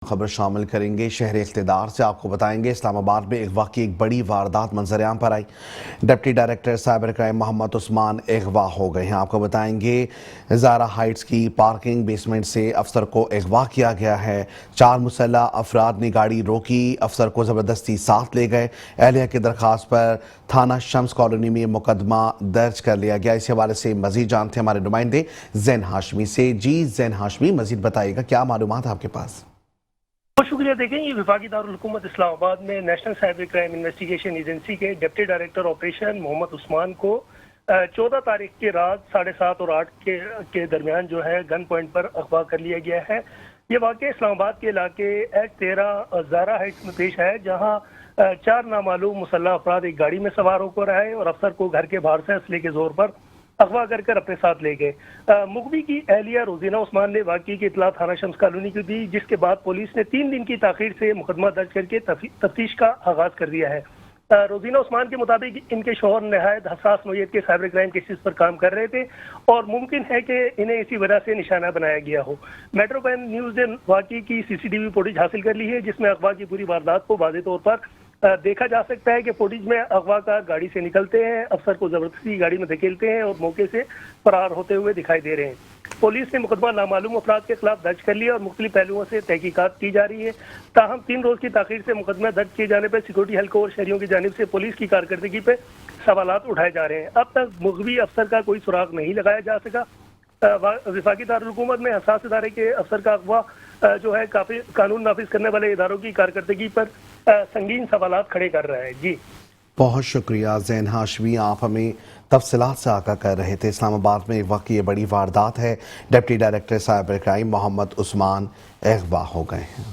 خبر شامل کریں گے شہر اقتدار سے۔ آپ کو بتائیں گے اسلام آباد میں اغوا کی ایک بڑی واردات منظر عام پر آئی۔ Deputy director cyber crime Muhammad Usman اغوا ہو گئے ہیں۔ آپ کو بتائیں گے زارا ہائٹس کی پارکنگ بیسمنٹ سے افسر کو اغوا کیا گیا ہے۔ 4 مسلح افراد نے گاڑی روکی، افسر کو زبردستی ساتھ لے گئے۔ اہلیہ کی درخواست پر تھانہ شمس کالونی میں مقدمہ درج کر لیا گیا۔ اس حوالے سے مزید جانتے ہیں ہمارے نمائندے زین ہاشمی سے۔ جی زین ہاشمی، مزید بتائیے گا، کیا معلومات آپ کے پاس؟ بہت شکریہ۔ دیکھیں، یہ وفاقی دارالحکومت اسلام آباد میں national cyber crime investigation agency کے deputy director operation Muhammad Usman کو 14 تاریخ کی رات 7:30 اور 8 کے درمیان جو ہے گن پوائنٹ پر اغوا کر لیا گیا ہے۔ یہ واقعہ اسلام آباد کے علاقے H13 زارا ہائٹس میں پیش ہے، جہاں 4 نامعلوم مسلح افراد ایک گاڑی میں سوار ہو کر آئے اور افسر کو گھر کے باہر سے اسلحے کے زور پر اغوا کر اپنے ساتھ لے گئے۔ مغوی کی اہلیہ روزینہ عثمان نے واقعے کی اطلاع تھانہ شمس کالونی کو دی، جس کے بعد پولیس نے 3 دن کی تاخیر سے مقدمہ درج کر کے تفتیش کا آغاز کر دیا ہے۔ روزینہ عثمان کے مطابق ان کے شوہر نہایت حساس نوعیت کے سائبر کرائم کیسز پر کام کر رہے تھے اور ممکن ہے کہ انہیں اسی وجہ سے نشانہ بنایا گیا ہو۔ میٹرو پین نیوز نے واقعے کی CCTV فوٹیج حاصل کر لی ہے، جس میں اغوا کی پوری واردات کو واضح طور پر دیکھا جا سکتا ہے کہ فوٹیج میں اغوا کار گاڑی سے نکلتے ہیں، افسر کو زبردستی گاڑی میں دھکیلتے ہیں اور موقع سے فرار ہوتے ہوئے دکھائی دے رہے ہیں۔ پولیس نے مقدمہ نامعلوم افراد کے خلاف درج کر لیا اور مختلف پہلوؤں سے تحقیقات کی جا رہی ہے۔ تاہم 3 روز کی تاخیر سے مقدمہ درج کیے جانے پر سیکورٹی حلقوں اور شہریوں کی جانب سے پولیس کی کارکردگی پہ سوالات اٹھائے جا رہے ہیں۔ اب تک مغوی افسر کا کوئی سراغ نہیں لگایا جا سکا۔ وفاقی دارالحکومت میں حساس ادارے کے افسر کا اغوا جو ہے کافی قانون نافذ کرنے والے اداروں کی کارکردگی پر سنگین سوالات کھڑے کر رہا ہے۔ جی بہت شکریہ زین ہاشمی، آپ ہمیں تفصیلات سے آگاہ کر رہے تھے۔ اسلام آباد میں اغوا کی یہ بڑی واردات ہے۔ Deputy director cyber crime Muhammad Usman اغوا ہو گئے ہیں۔